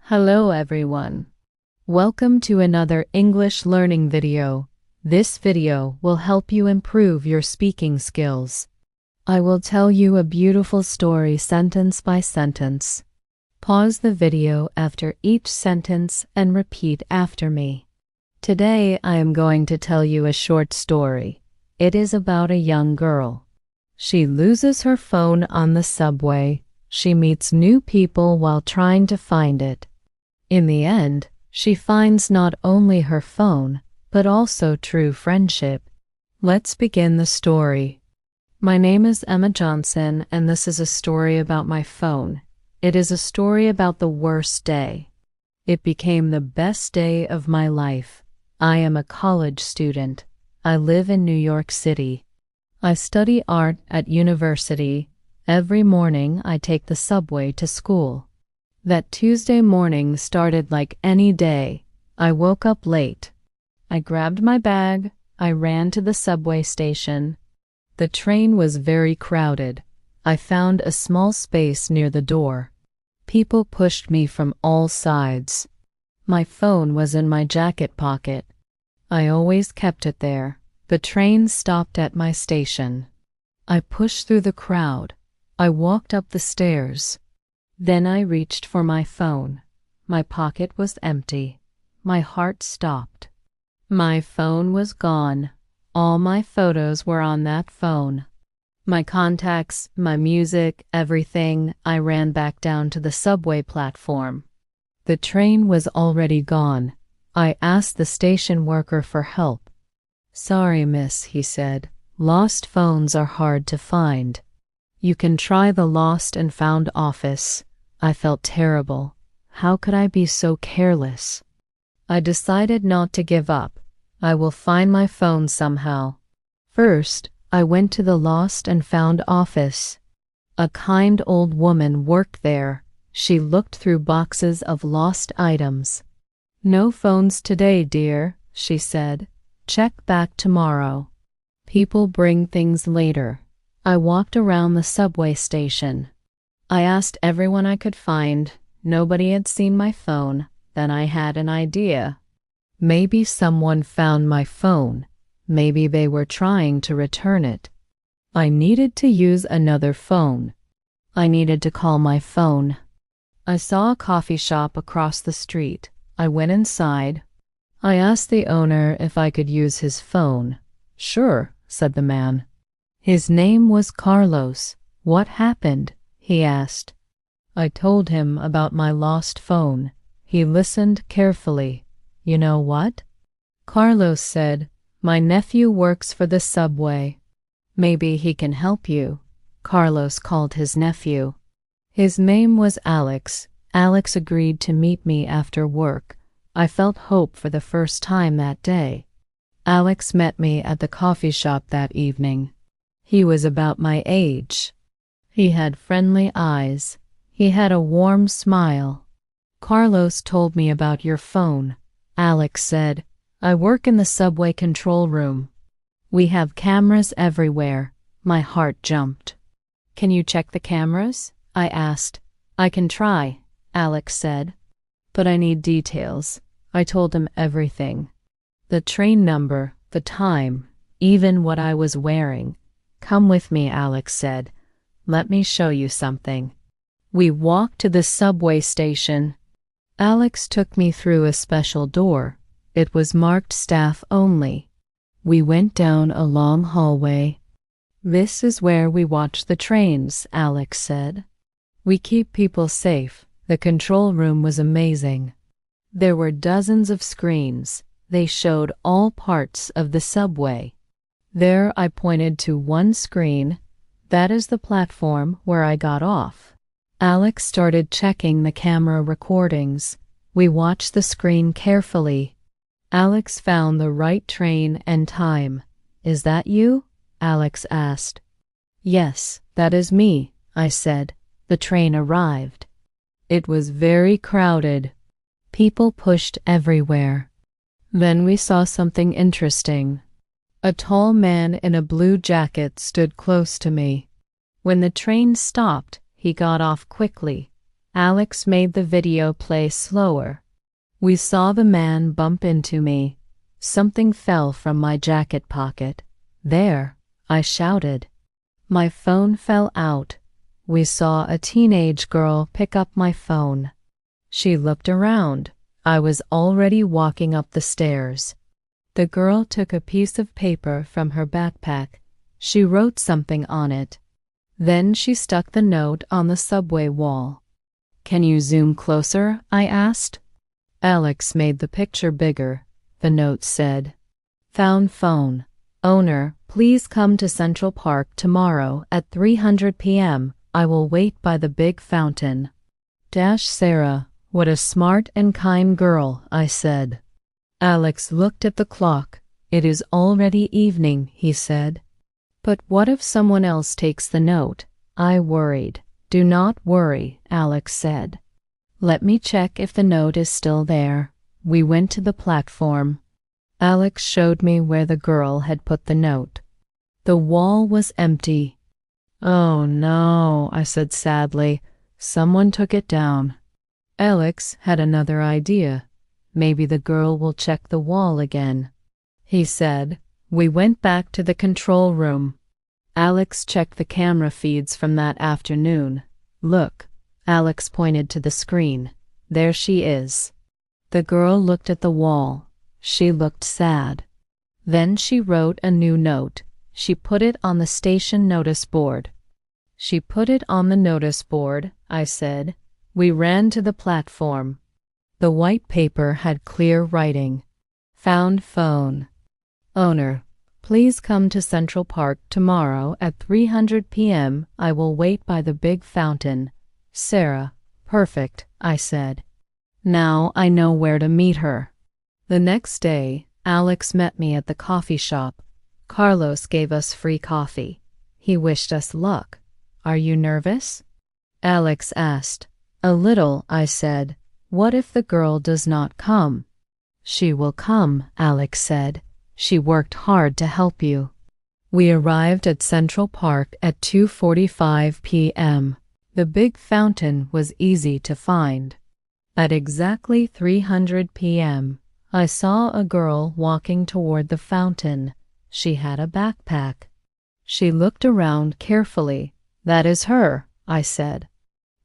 Hello everyone. Welcome to another English learning video. This video will help you improve your speaking skills. I will tell you a beautiful story sentence by sentence. Pause the video after each sentence and repeat after me. Today I am going to tell you a short story. It is about a young girl. She loses her phone on the subway. She meets new people while trying to find it. In the end, she finds not only her phone, but also true friendship. Let's begin the story. My name is Emma Johnson, and this is a story about my phone. It is a story about the worst day. It became the best day of my life. I am a college student. I live in New York City. I study art at university. Every morning I take the subway to school. That Tuesday morning started like any day. I woke up late. I grabbed my bag. I ran to the subway station. The train was very crowded. I found a small space near the door. People pushed me from all sides. My phone was in my jacket pocket. I always kept it there. The train stopped at my station. I pushed through the crowd. I walked up the stairs. Then I reached for my phone. My pocket was empty. My heart stopped. My phone was gone. All my photos were on that phone. My contacts, my music, everything. I ran back down to the subway platform. The train was already gone. I asked the station worker for help. "Sorry, miss," he said. "Lost phones are hard to find. You can try the lost and found office." I felt terrible. How could I be so careless? I decided not to give up. I will find my phone somehow. First, I went to the lost and found office. A kind old woman worked there. She looked through boxes of lost items. "No phones today, dear," she said. "Check back tomorrow." People bring things later. I walked around the subway station. I asked everyone I could find. Nobody had seen my phone. Then I had an idea. Maybe someone found my phone. Maybe they were trying to return it. I needed to use another phone. I needed to call my phone. I saw a coffee shop across the street. I went inside. I asked the owner if I could use his phone. "Sure," said the man. His name was Carlos. "What happened?" he asked. I told him about my lost phone. He listened carefully. "You know what?" Carlos said, "My nephew works for the subway. Maybe he can help you." Carlos called his nephew. His name was Alex. Alex agreed to meet me after work. I felt hope for the first time that day. Alex met me at the coffee shop that evening. He was about my age. He had friendly eyes. He had a warm smile. "Carlos told me about your phone," Alex said. "I work in the subway control room. We have cameras everywhere." My heart jumped. "Can you check the cameras?" I asked. "I can try," Alex said. "But I need details." I told him everything. The train number, the time, even what I was wearing. "Come with me," Alex said. "Let me show you something." We walked to the subway station. Alex took me through a special door. It was marked staff only. We went down a long hallway. "This is where we watch the trains," Alex said. "We keep people safe." The control room was amazing. There were dozens of screens. They showed all parts of the subway. There I pointed to one screen. "That is the platform where I got off." Alex started checking the camera recordings. We watched the screen carefully. Alex found the right train and time. "Is that you?" Alex asked. "Yes, that is me," I said. The train arrived. It was very crowded. People pushed everywhere. Then we saw something interesting. A tall man in a blue jacket stood close to me. When the train stopped, he got off quickly. Alex made the video play slower. We saw the man bump into me. Something fell from my jacket pocket. There, I shouted. My phone fell out. We saw a teenage girl pick up my phone. She looked around. I was already walking up the stairs. The girl took a piece of paper from her backpack. She wrote something on it. Then she stuck the note on the subway wall. "Can you zoom closer?" I asked. Alex made the picture bigger. The note said, "Found phone. Owner, please come to Central Park tomorrow at 3:00 p.m. I will wait by the big fountain." Sarah, what a smart and kind girl, I said. Alex looked at the clock. "It is already evening," he said. "But what if someone else takes the note?" I worried. "Do not worry," Alex said. "Let me check if the note is still there." We went to the platform. Alex showed me where the girl had put the note. The wall was empty. "Oh no," I said sadly. "Someone took it down." Alex had another idea. "Maybe the girl will check the wall again," he said. We went back to the control room. Alex checked the camera feeds from that afternoon. "Look," Alex pointed to the screen. "There she is." The girl looked at the wall. She looked sad. Then she wrote a new note. She put it on the station notice board. "She put it on the notice board," I said. We ran to the platform. The white paper had clear writing. "Found phone. Owner, please come to Central Park tomorrow at 3:00 p.m. I will wait by the big fountain. Sarah." "Perfect," I said. "Now I know where to meet her." The next day, Alex met me at the coffee shop. Carlos gave us free coffee. He wished us luck. "Are you nervous?" Alex asked. "A little," I said. "What if the girl does not come?" "She will come," Alex said. "She worked hard to help you." We arrived at Central Park at 2:45 p.m. The big fountain was easy to find. At exactly 3:00 p.m., I saw a girl walking toward the fountain. She had a backpack. She looked around carefully. "That is her," I said.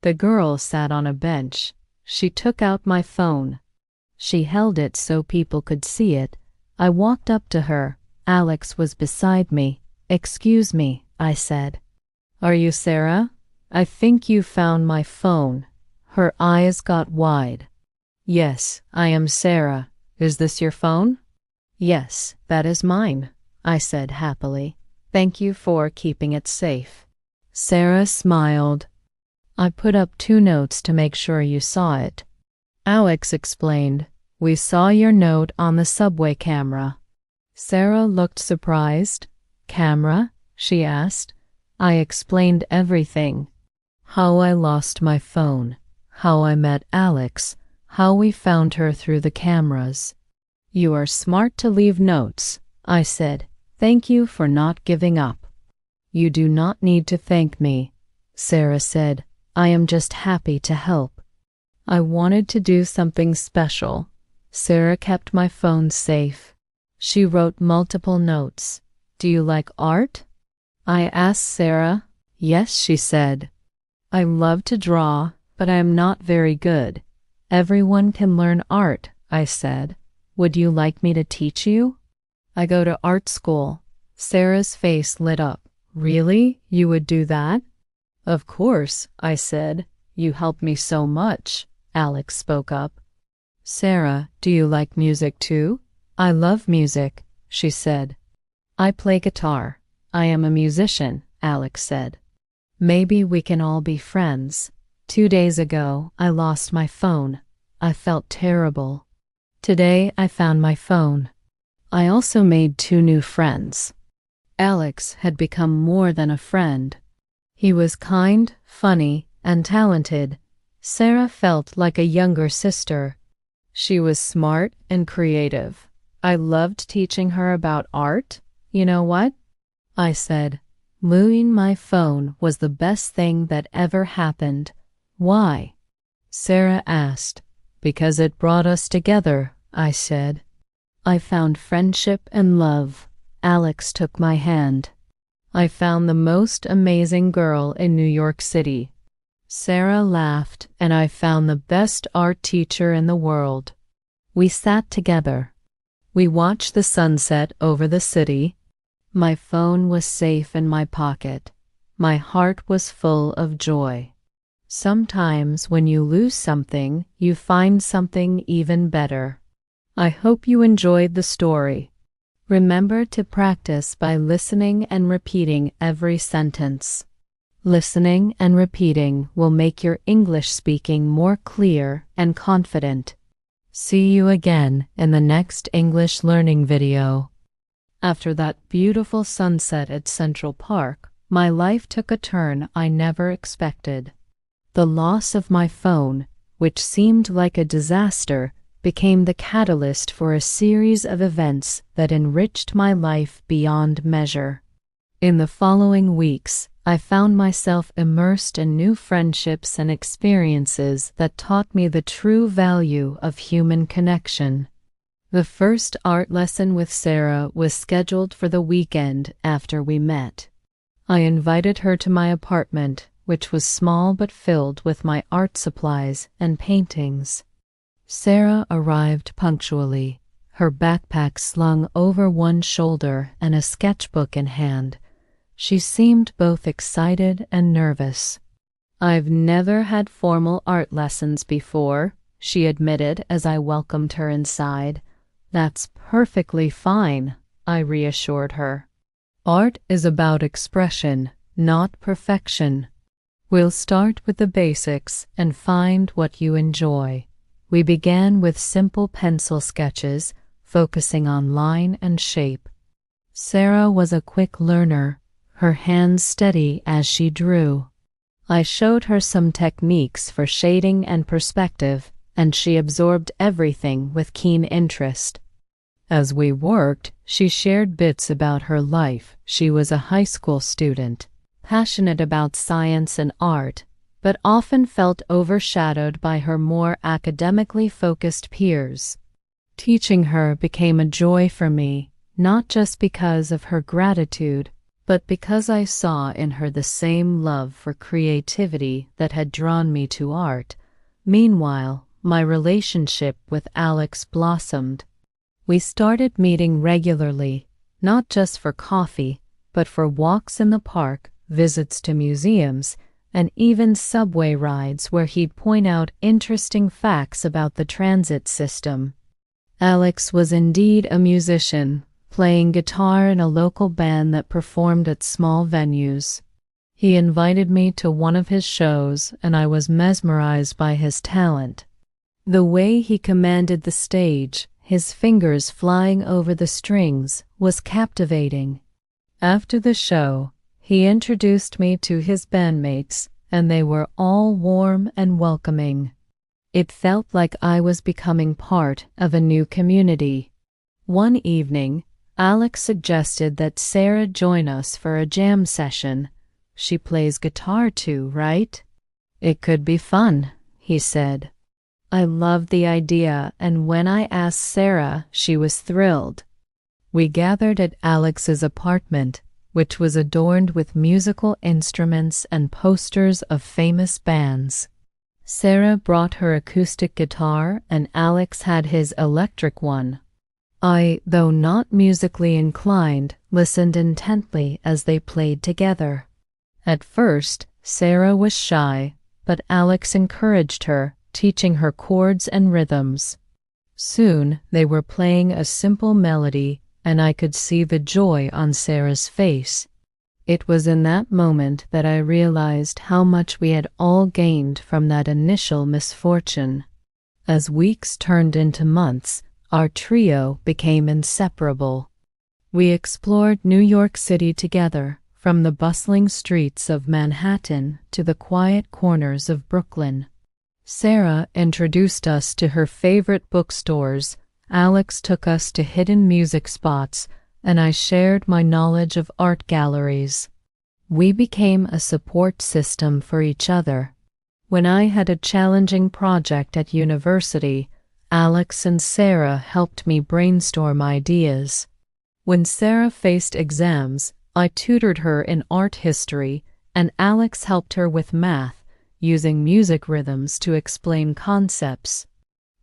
The girl sat on a bench. She took out my phone. She held it so people could see it. I walked up to her. Alex was beside me. "Excuse me," I said. "Are you Sarah? I think you found my phone." Her eyes got wide. "Yes, I am Sarah. Is this your phone?" "Yes, that is mine," I said happily. "Thank you for keeping it safe." Sarah smiled. "I put up 2 notes to make sure you saw it." Alex explained. "We saw your note on the subway camera." Sarah looked surprised. "Camera?" she asked. I explained everything. How I lost my phone. How I met Alex. How we found her through the cameras. "You are smart to leave notes," I said. "Thank you for not giving up." "You do not need to thank me," Sarah said. "I am just happy to help." I wanted to do something special. Sarah kept my phone safe. She wrote multiple notes. "Do you like art?" I asked Sarah. "Yes," she said. "I love to draw, but I am not very good." "Everyone can learn art," I said. "Would you like me to teach you?" "I go to art school." Sarah's face lit up. "Really? You would do that?" "Of course," I said. "You help me so much." Alex spoke up. "Sarah, do you like music too?" "I love music," she said. "I play guitar. I am a musician," Alex said. "Maybe we can all be friends." 2 days ago, I lost my phone. I felt terrible. Today, I found my phone. I also made 2 new friends. Alex had become more than a friend. He was kind, funny, and talented. Sarah felt like a younger sister. She was smart and creative. I loved teaching her about art. You know what? I said, "Losing my phone was the best thing that ever happened." "Why?" Sarah asked. Because it brought us together, I said. I found friendship and love. Alex took my hand. I found the most amazing girl in New York City. Sarah laughed, and I found the best art teacher in the world. We sat together. We watched the sunset over the city. My phone was safe in my pocket. My heart was full of joy. Sometimes when you lose something, you find something even better. I hope you enjoyed the story. Remember to practice by listening and repeating every sentence. Listening and repeating will make your English speaking more clear and confident. See you again in the next English learning video. After that beautiful sunset at Central Park, my life took a turn I never expected. The loss of my phone, which seemed like a disaster, became the catalyst for a series of events that enriched my life beyond measure. In the following weeks, I found myself immersed in new friendships and experiences that taught me the true value of human connection. The first art lesson with Sarah was scheduled for the weekend after we met. I invited her to my apartment, which was small but filled with my art supplies and paintings. Sarah arrived punctually, her backpack slung over one shoulder and a sketchbook in hand. She seemed both excited and nervous. I've never had formal art lessons before, she admitted as I welcomed her inside. That's perfectly fine, I reassured her. Art is about expression, not perfection. We'll start with the basics and find what you enjoy. We began with simple pencil sketches, focusing on line and shape. Sarah was a quick learner, her hands steady as she drew. I showed her some techniques for shading and perspective, and she absorbed everything with keen interest. As we worked, she shared bits about her life. She was a high school student, passionate about science and art, but often felt overshadowed by her more academically focused peers. Teaching her became a joy for me, not just because of her gratitude, but because I saw in her the same love for creativity that had drawn me to art. Meanwhile, my relationship with Alex blossomed. We started meeting regularly, not just for coffee, but for walks in the park, visits to museums, and even subway rides where he'd point out interesting facts about the transit system. Alex was indeed a musician, playing guitar in a local band that performed at small venues. He invited me to one of his shows, and I was mesmerized by his talent. The way he commanded the stage, his fingers flying over the strings, was captivating. After the show, he introduced me to his bandmates, and they were all warm and welcoming. It felt like I was becoming part of a new community. One evening, Alex suggested that Sarah join us for a jam session. She plays guitar too, right? It could be fun, he said. I loved the idea, and when I asked Sarah, she was thrilled. We gathered at Alex's apartment, which was adorned with musical instruments and posters of famous bands. Sarah brought her acoustic guitar, and Alex had his electric one. I, though not musically inclined, listened intently as they played together. At first, Sarah was shy, but Alex encouraged her, teaching her chords and rhythms. Soon they were playing a simple melody, and I could see the joy on Sarah's face. It was in that moment that I realized how much we had all gained from that initial misfortune. As weeks turned into months, our trio became inseparable. We explored New York City together, from the bustling streets of Manhattan to the quiet corners of Brooklyn. Sarah introduced us to her favorite bookstores, Alex took us to hidden music spots, and I shared my knowledge of art galleries. We became a support system for each other. When I had a challenging project at university, Alex and Sarah helped me brainstorm ideas. When Sarah faced exams, I tutored her in art history, and Alex helped her with math, using music rhythms to explain concepts.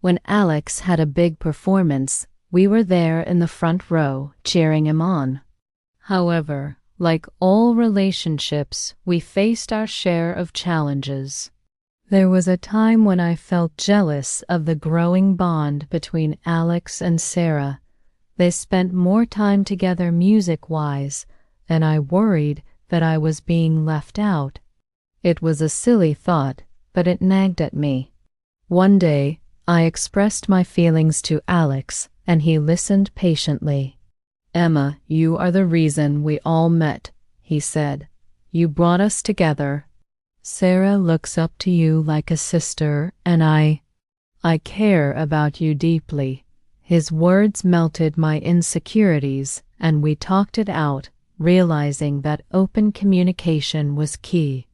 When Alex had a big performance, we were there in the front row, cheering him on. However, like all relationships, we faced our share of challenges. There was a time when I felt jealous of the growing bond between Alex and Sarah. They spent more time together music-wise, and I worried that I was being left out. It was a silly thought, but it nagged at me. One day, I expressed my feelings to Alex, and he listened patiently. "Emma, you are the reason we all met," he said. "You brought us together. Sarah looks up to you like a sister, and I care about you deeply." His words melted my insecurities, and we talked it out, realizing that open communication was key.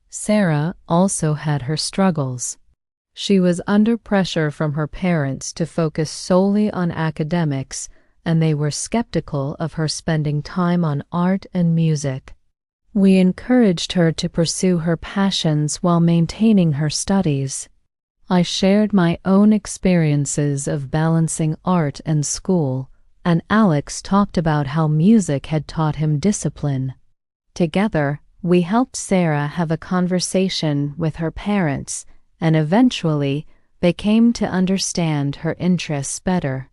Sarah also had her struggles. She was under pressure from her parents to focus solely on academics, and they were skeptical of her spending time on art and music. We encouraged her to pursue her passions while maintaining her studies. I shared my own experiences of balancing art and school, and Alex talked about how music had taught him discipline. Together, we helped Sarah have a conversation with her parents, and eventually they came to understand her interests better.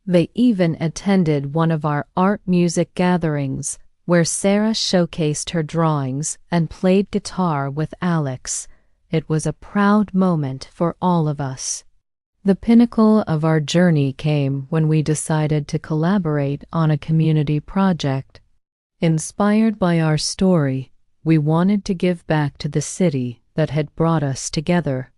They even attended one of our art music gatherings, where Sarah showcased her drawings and played guitar with Alex. It was a proud moment for all of us. The pinnacle of our journey came when we decided to collaborate on a community project. Inspired by our story, we wanted to give back to the city that had brought us together.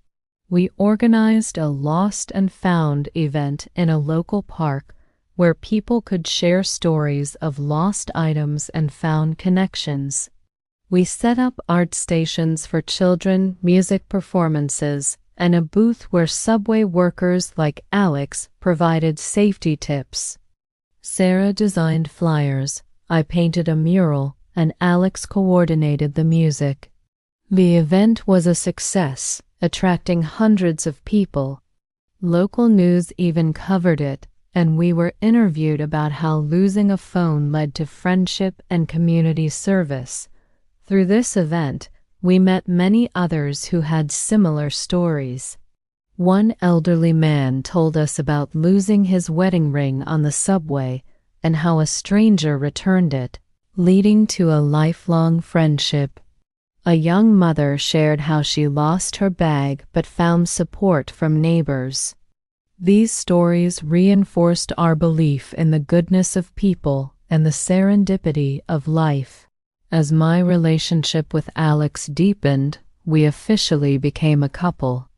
We organized a Lost and Found event in a local park where people could share stories of lost items and found connections. We set up art stations for children, music performances, and a booth where subway workers like Alex provided safety tips. Sarah designed flyers, I painted a mural, and Alex coordinated the music. The event was a success, attracting hundreds of people. Local news even covered it, and we were interviewed about how losing a phone led to friendship and community service. Through this event, we met many others who had similar stories. One elderly man told us about losing his wedding ring on the subway and how a stranger returned it, leading to a lifelong friendship. A young mother shared how she lost her bag but found support from neighbors. These stories reinforced our belief in the goodness of people and the serendipity of life. As my relationship with Alex deepened, we officially became a couple.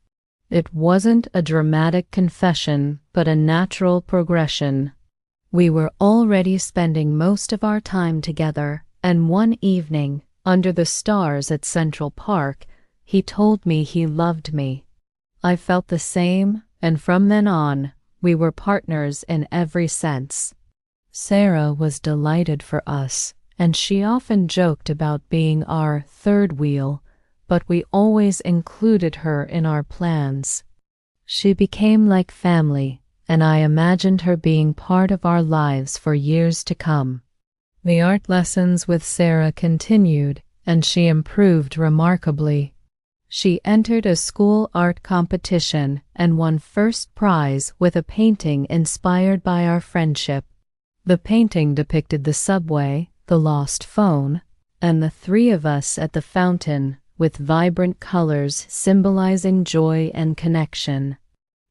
It wasn't a dramatic confession, but a natural progression. We were already spending most of our time together, and one evening, under the stars at Central Park, he told me he loved me. I felt the same, and from then on, we were partners in every sense. Sarah was delighted for us, and she often joked about being our third wheel, but we always included her in our plans. She became like family, and I imagined her being part of our lives for years to come. The art lessons with Sarah continued, and she improved remarkably. She entered a school art competition and won first prize with a painting inspired by our friendship. The painting depicted the subway, the lost phone, and the three of us at the fountain, with vibrant colors symbolizing joy and connection.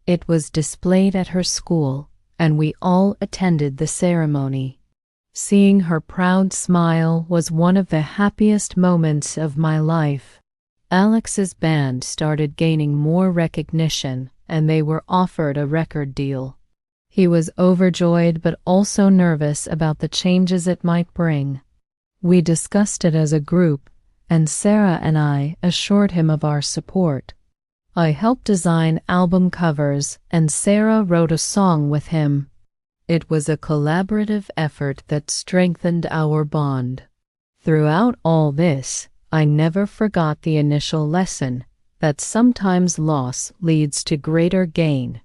It was displayed at her school, and we all attended the ceremony. Seeing her proud smile was one of the happiest moments of my life. Alex's band started gaining more recognition, and they were offered a record deal. He was overjoyed but also nervous about the changes it might bring. We discussed it as a group, and Sarah and I assured him of our support. I helped design album covers, and Sarah wrote a song with him. It was a collaborative effort that strengthened our bond. Throughout all this, I never forgot the initial lesson that sometimes loss leads to greater gain.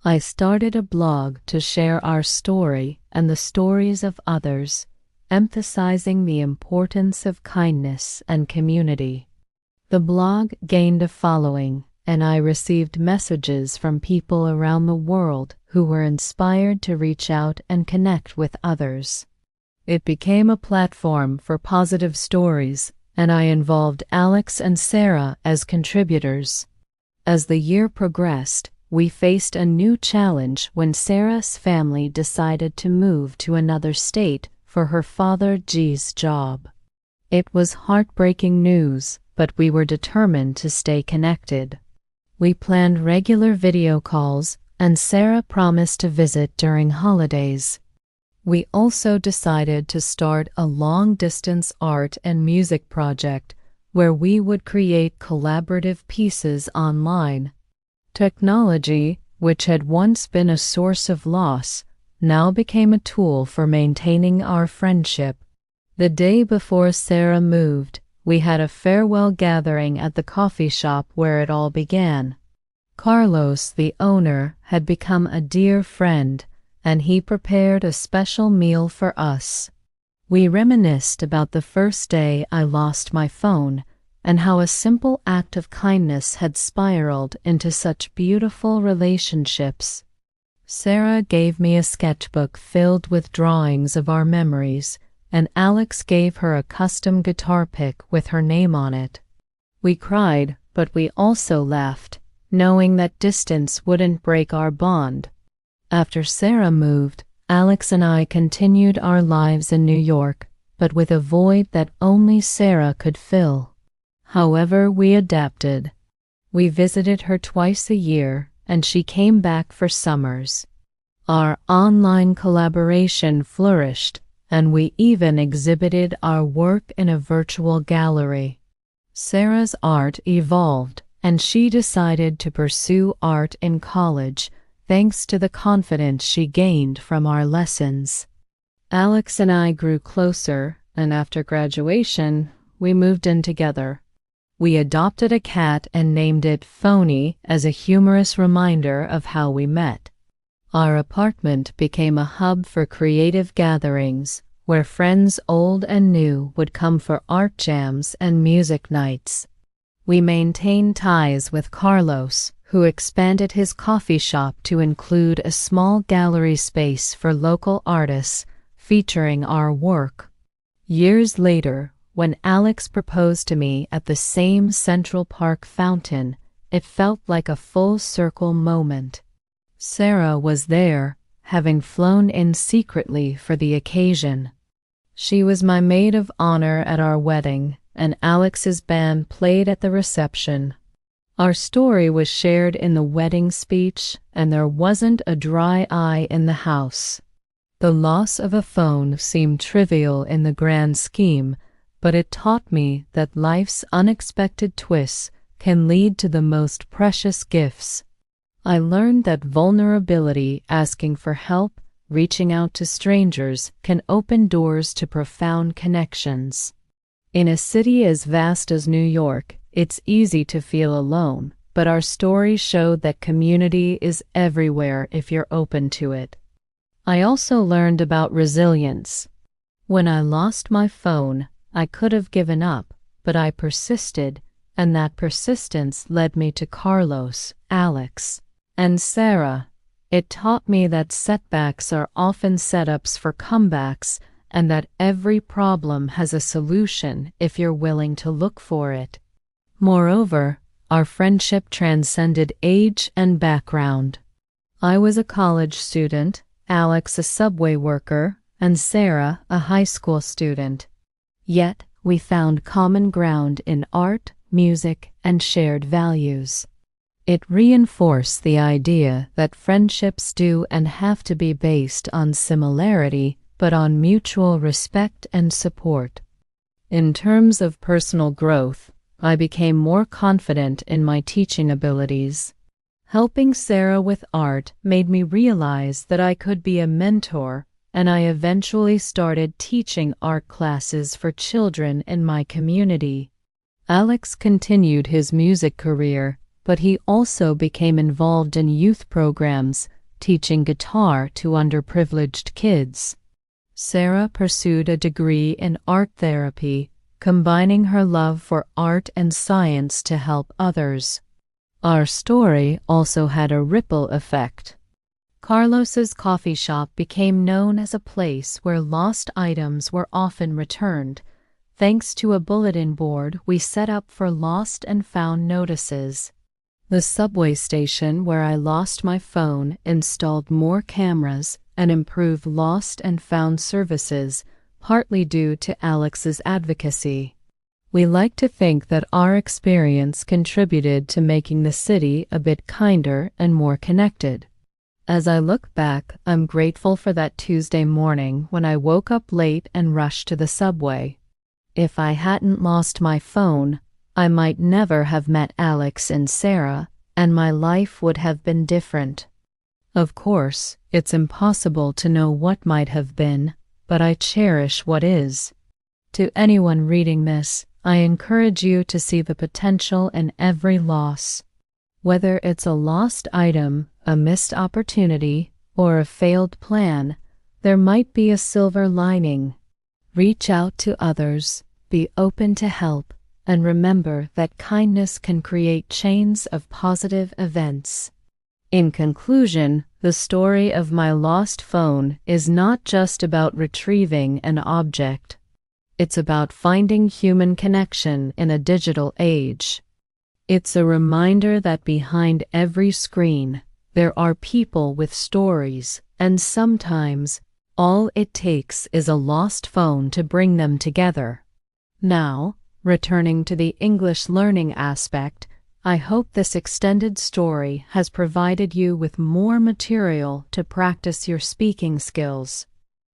I started a blog to share our story and the stories of others, emphasizing the importance of kindness and community. The blog gained a following, and I received messages from people around the world who were inspired to reach out and connect with others. It became a platform for positive stories, and I involved Alex and Sarah as contributors. As the year progressed, we faced a new challenge when Sarah's family decided to move to another state for her father G's job. It was heartbreaking news, but we were determined to stay connected. We planned regular video calls, and Sarah promised to visit during holidays. We also decided to start a long-distance art and music project where we would create collaborative pieces online. Technology, which had once been a source of loss, now became a tool for maintaining our friendship. The day before Sarah moved, we had a farewell gathering at the coffee shop where it all began. Carlos, the owner, had become a dear friend, and he prepared a special meal for us. We reminisced about the first day I lost my phone and how a simple act of kindness had spiraled into such beautiful relationships. Sarah gave me a sketchbook filled with drawings of our memories, and Alex gave her a custom guitar pick with her name on it. We cried, but we also laughed, knowing that distance wouldn't break our bond. After Sarah moved, Alex and I continued our lives in New York, but with a void that only Sarah could fill. However, we adapted. We visited her twice a year, and she came back for summers. Our online collaboration flourished, and we even exhibited our work in a virtual gallery. Sarah's art evolved, and she decided to pursue art in college, thanks to the confidence she gained from our lessons. Alex and I grew closer, and after graduation, we moved in together. We adopted a cat and named it Phony as a humorous reminder of how we met. Our apartment became a hub for creative gatherings, where friends old and new would come for art jams and music nights. We maintained ties with Carlos, who expanded his coffee shop to include a small gallery space for local artists featuring our work. Years later, when Alex proposed to me at the same Central Park fountain, it felt like a full-circle moment. Sarah was there, having flown in secretly for the occasion. She was my maid of honor at our wedding, and Alex's band played at the reception. Our story was shared in the wedding speech, and there wasn't a dry eye in the house. The loss of a phone seemed trivial in the grand scheme, but it taught me that life's unexpected twists can lead to the most precious gifts. I learned that vulnerability, asking for help, reaching out to strangers, can open doors to profound connections. In a city as vast as New York, it's easy to feel alone, but our story showed that community is everywhere if you're open to it. I also learned about resilience. When I lost my phone, I could have given up, but I persisted, and that persistence led me to Carlos, Alex, and Sarah. It taught me that setbacks are often setups for comebacks, and that every problem has a solution if you're willing to look for it. Moreover, our friendship transcended age and background. I was a college student, Alex a subway worker, and Sarah a high school student. Yet, we found common ground in art, music, and shared values. It reinforced the idea that friendships do and have to be based on similarity, but on mutual respect and support. In terms of personal growth, I became more confident in my teaching abilities. Helping Sarah with art made me realize that I could be a mentor, and I eventually started teaching art classes for children in my community. Alex continued his music career, but he also became involved in youth programs, teaching guitar to underprivileged kids. Sarah pursued a degree in art therapy, combining her love for art and science to help others. Our story also had a ripple effect. Carlos's coffee shop became known as a place where lost items were often returned. Thanks to a bulletin board we set up for lost and found notices. The subway station where I lost my phone installed more cameras and improved lost and found services, partly due to Alex's advocacy. We like to think that our experience contributed to making the city a bit kinder and more connected. As I look back, I'm grateful for that Tuesday morning when I woke up late and rushed to the subway. If I hadn't lost my phone, I might never have met Alex and Sarah, and my life would have been different. Of course, it's impossible to know what might have been, but I cherish what is. To anyone reading this, I encourage you to see the potential in every loss. Whether it's a lost item, a missed opportunity, or a failed plan, there might be a silver lining. Reach out to others, be open to help, and remember that kindness can create chains of positive events. In conclusion, the story of my lost phone is not just about retrieving an object. It's about finding human connection in a digital age. It's a reminder that behind every screen, there are people with stories, and sometimes, all it takes is a lost phone to bring them together. Now, returning to the English learning aspect, I hope this extended story has provided you with more material to practice your speaking skills.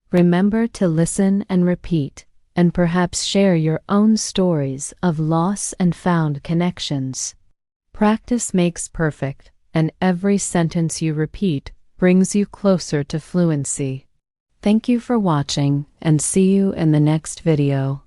Remember to listen and repeat, and perhaps share your own stories of loss and found connections. Practice makes perfect, and every sentence you repeat brings you closer to fluency. Thank you for watching, and see you in the next video.